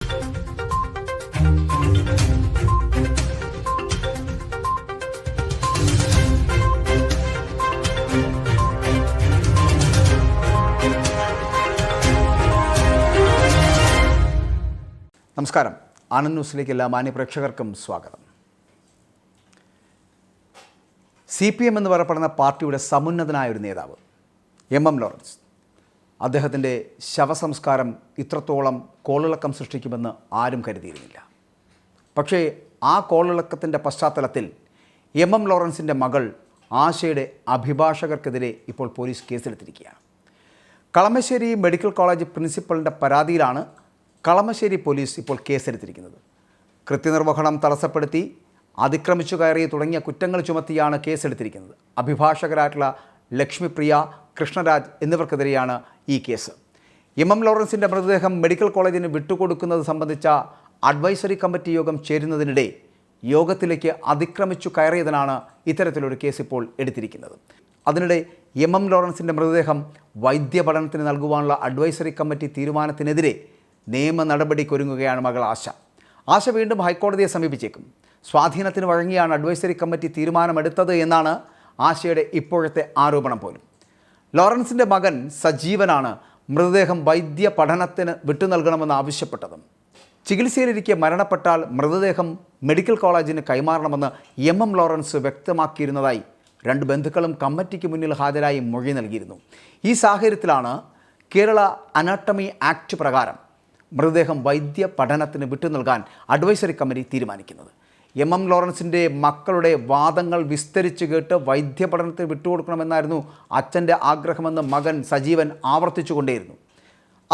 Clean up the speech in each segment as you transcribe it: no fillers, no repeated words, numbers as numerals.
നമസ്കാരം. ആനന്ദ് ന്യൂസിലേക്ക് എല്ലാ മാന്യപ്രേക്ഷകർക്കും സ്വാഗതം. CPM എന്ന് പറയപ്പെടുന്ന പാർട്ടിയുടെ സമുന്നതനായ ഒരു നേതാവ് MM ലോറൻസ്, അദ്ദേഹത്തിൻ്റെ ശവസംസ്കാരം ഇത്രത്തോളം കോളിളക്കം സൃഷ്ടിക്കുമെന്ന് ആരും കരുതിയിരുന്നില്ല. പക്ഷേ ആ കോളിളക്കത്തിൻ്റെ പശ്ചാത്തലത്തിൽ MM ലോറൻസിൻ്റെ മകൾ ആശയുടെ അഭിഭാഷകർക്കെതിരെ ഇപ്പോൾ പോലീസ് കേസെടുത്തിരിക്കുകയാണ്. കളമശ്ശേരി മെഡിക്കൽ കോളേജ് പ്രിൻസിപ്പലിൻ്റെ പരാതിയിലാണ് കളമശ്ശേരി പോലീസ് ഇപ്പോൾ കേസെടുത്തിരിക്കുന്നത്. കൃത്യനിർവഹണം തടസ്സപ്പെടുത്തി, അതിക്രമിച്ചു കയറി തുടങ്ങിയ കുറ്റങ്ങൾ ചുമത്തിയാണ് കേസെടുത്തിരിക്കുന്നത്. അഭിഭാഷകരായിട്ടുള്ള ലക്ഷ്മിപ്രിയ, കൃഷ്ണരാജ് എന്നിവർക്കെതിരെയാണ് ഈ കേസ്. MM ലോറൻസിൻ്റെ മൃതദേഹം മെഡിക്കൽ കോളേജിന് വിട്ടുകൊടുക്കുന്നത് സംബന്ധിച്ച അഡ്വൈസറി കമ്മിറ്റി യോഗം ചേരുന്നതിനിടെ യോഗത്തിലേക്ക് അതിക്രമിച്ചു കയറിയതിനാണ് ഇത്തരത്തിലൊരു കേസ് ഇപ്പോൾ എടുത്തിരിക്കുന്നത്. അതിനിടെ MM ലോറൻസിൻ്റെ മൃതദേഹം വൈദ്യപഠനത്തിന് നൽകുവാനുള്ള അഡ്വൈസറി കമ്മിറ്റി തീരുമാനത്തിനെതിരെ നിയമ നടപടിക്കൊരുങ്ങുകയാണ് മകൾ ആശ. ആശ വീണ്ടും ഹൈക്കോടതിയെ സമീപിച്ചേക്കും. സ്വാധീനത്തിന് വഴങ്ങിയാണ് അഡ്വൈസറി കമ്മിറ്റി തീരുമാനമെടുത്തത് എന്നാണ് ആശയുടെ ഇപ്പോഴത്തെ ആരോപണം പോലും. ലോറൻസിൻ്റെ മകൻ സജീവനാണ് മൃതദേഹം വൈദ്യ പഠനത്തിന് വിട്ടുനൽകണമെന്ന് ആവശ്യപ്പെട്ടതും. ചികിത്സയിലിരിക്കെ മരണപ്പെട്ടാൽ മൃതദേഹം മെഡിക്കൽ കോളേജിന് കൈമാറണമെന്ന് MM ലോറൻസ് വ്യക്തമാക്കിയിരുന്നതായി രണ്ട് ബന്ധുക്കളും കമ്മിറ്റിക്ക് മുന്നിൽ ഹാജരായി മൊഴി നൽകിയിരുന്നു. ഈ സാഹചര്യത്തിലാണ് കേരള അനാട്ടമി ആക്ട് പ്രകാരം മൃതദേഹം വൈദ്യ പഠനത്തിന് വിട്ടുനൽകാൻ അഡ്വൈസറി കമ്മിറ്റി തീരുമാനിക്കുന്നത്. MM ലോറൻസിൻ്റെ മക്കളുടെ വാദങ്ങൾ വിസ്തരിച്ച് കേട്ട് വൈദ്യ പഠനത്തിന് വിട്ടുകൊടുക്കണമെന്നായിരുന്നു അച്ഛൻ്റെ ആഗ്രഹമെന്ന് മകൻ സജീവൻ ആവർത്തിച്ചുകൊണ്ടേയിരുന്നു.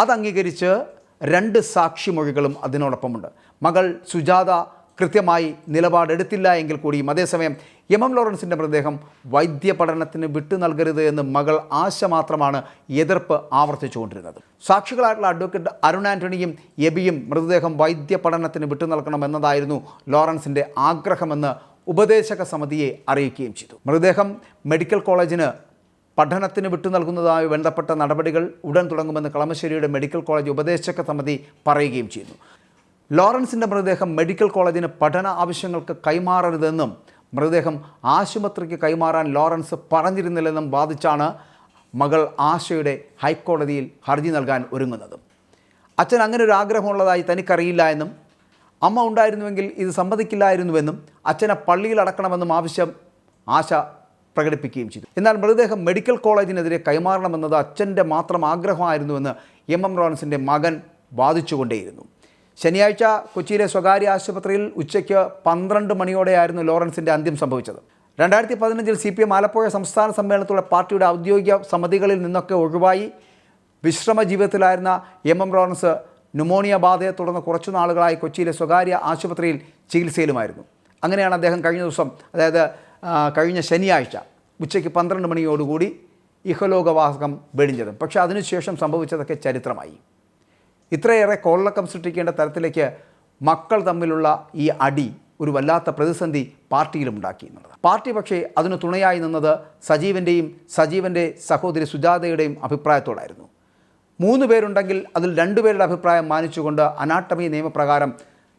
അത് അംഗീകരിച്ച് 2 സാക്ഷിമൊഴികളും അതിനോടൊപ്പമുണ്ട്. മകൾ സുജാത കൃത്യമായി നിലപാടെടുത്തില്ല എങ്കിൽ കൂടിയും അതേസമയം MM ലോറൻസിൻ്റെ മൃതദേഹം വൈദ്യ പഠനത്തിന് വിട്ടു നൽകരുത് എന്ന് മകൾ ആശ മാത്രമാണ് എതിർപ്പ് ആവർത്തിച്ചുകൊണ്ടിരുന്നത്. സാക്ഷികളായിട്ടുള്ള അഡ്വക്കേറ്റ് അരുൺ ആൻ്റണിയും എബിയും മൃതദേഹം വൈദ്യ പഠനത്തിന് വിട്ടു നൽകണമെന്നതായിരുന്നു ലോറൻസിൻ്റെ ആഗ്രഹമെന്ന് ഉപദേശക സമിതിയെ അറിയിക്കുകയും ചെയ്തു. മൃതദേഹം മെഡിക്കൽ കോളേജിന് പഠനത്തിന് വിട്ടു നൽകുന്നതുമായി ബന്ധപ്പെട്ട നടപടികൾ ഉടൻ തുടങ്ങുമെന്ന് കളമശ്ശേരിയുടെ മെഡിക്കൽ കോളേജ് ഉപദേശക സമിതി പറയുകയും ചെയ്യുന്നു. ലോറൻസിൻ്റെ മൃതദേഹം മെഡിക്കൽ കോളേജിന് പഠന ആവശ്യങ്ങൾക്ക് കൈമാറരുതെന്നും മൃതദേഹം ആശുപത്രിക്ക് കൈമാറാൻ ലോറൻസ് പറഞ്ഞിരുന്നില്ലെന്നും വാദിച്ചാണ് മകൾ ആശയുടെ ഹൈക്കോടതിയിൽ ഹർജി നൽകാൻ ഒരുങ്ങുന്നത്. അച്ഛൻ അങ്ങനെ ഒരു ആഗ്രഹമുള്ളതായി തനിക്കറിയില്ല എന്നും അമ്മ ഉണ്ടായിരുന്നുവെങ്കിൽ ഇത് സമ്മതിക്കില്ലായിരുന്നുവെന്നും അച്ഛനെ പള്ളിയിൽ അടക്കണമെന്നും ആവശ്യം ആശ പ്രകടിപ്പിക്കുകയും ചെയ്തു. എന്നാൽ മൃതദേഹം മെഡിക്കൽ കോളേജിനെതിരെ കൈമാറണമെന്നത് അച്ഛൻ്റെ മാത്രം ആഗ്രഹമായിരുന്നുവെന്ന് MM ലോറൻസിൻ്റെ മകൻ വാദിച്ചുകൊണ്ടേയിരുന്നു. ശനിയാഴ്ച കൊച്ചിയിലെ സ്വകാര്യ ആശുപത്രിയിൽ ഉച്ചയ്ക്ക് 12 മണിയോടെയായിരുന്നു ലോറൻസിൻ്റെ അന്ത്യം സംഭവിച്ചത്. 2015 CPM ആലപ്പുഴ സംസ്ഥാന സമ്മേളനത്തോടെ പാർട്ടിയുടെ ഔദ്യോഗിക സമിതികളിൽ നിന്നൊക്കെ ഒഴിവായി വിശ്രമ ജീവിതത്തിലായിരുന്ന MM ലോറൻസ് ന്യൂമോണിയ ബാധയെ തുടർന്ന് കുറച്ചു നാളുകളായി കൊച്ചിയിലെ സ്വകാര്യ ആശുപത്രിയിൽ ചികിത്സയിലുമായിരുന്നു. അങ്ങനെയാണ് അദ്ദേഹം കഴിഞ്ഞ ദിവസം, അതായത് കഴിഞ്ഞ ശനിയാഴ്ച ഉച്ചയ്ക്ക് 12 മണിയോടുകൂടി ഇഹലോകവാസം വെടിഞ്ഞത്. പക്ഷേ അതിനുശേഷം സംഭവിച്ചതൊക്കെ ചരിത്രമായി. ഇത്രയേറെ കോളിളക്കം സൃഷ്ടിക്കേണ്ട തരത്തിലേക്ക് മക്കൾ തമ്മിലുള്ള ഈ അടി ഒരു വല്ലാത്ത പ്രതിസന്ധി പാർട്ടിയിലും ഉണ്ടാക്കി എന്നുള്ളത്. പാർട്ടി പക്ഷേ അതിന് തുണയായി നിന്നത് സജീവൻ്റെ സഹോദരി സുജാതയുടെയും അഭിപ്രായത്തോടായിരുന്നു. 3 പേരുണ്ടെങ്കിൽ അതിൽ 2 പേരുടെ അഭിപ്രായം മാനിച്ചുകൊണ്ട് അനാട്ടമി നിയമപ്രകാരം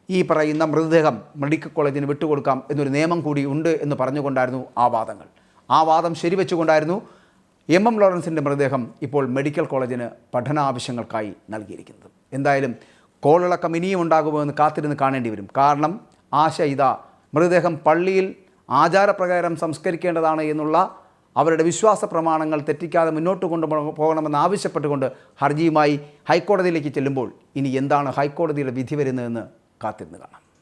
ഈ പറയുന്ന മൃതദേഹം മെഡിക്കൽ കോളേജിന് വിട്ടുകൊടുക്കാം എന്നൊരു നിയമം കൂടി ഉണ്ട് എന്ന് പറഞ്ഞുകൊണ്ടായിരുന്നു ആ വാദങ്ങൾ. ആ വാദം ശരിവെച്ചുകൊണ്ടായിരുന്നു MM ലോറൻസിൻ്റെ മൃതദേഹം ഇപ്പോൾ മെഡിക്കൽ കോളേജിന് പഠനാവശ്യങ്ങൾക്കായി നൽകിയിരിക്കുന്നത്. എന്തായാലും കോളിളക്കം ഇനിയും ഉണ്ടാകുമോ എന്ന് കാത്തിരുന്ന് കാണേണ്ടി വരും. കാരണം ആശ മൃതദേഹം പള്ളിയിൽ ആചാരപ്രകാരം സംസ്കരിക്കേണ്ടതാണ് എന്നുള്ള അവരുടെ വിശ്വാസ പ്രമാണങ്ങൾ തെറ്റിക്കാതെ മുന്നോട്ട് കൊണ്ടുപോകണമെന്ന് ആവശ്യപ്പെട്ടുകൊണ്ട് ഹർജിയുമായി ഹൈക്കോടതിയിലേക്ക് ചെല്ലുമ്പോൾ ഇനി എന്താണ് ഹൈക്കോടതിയുടെ വിധി വരുന്നതെന്ന് കാത്തിരുന്ന് കാണാം.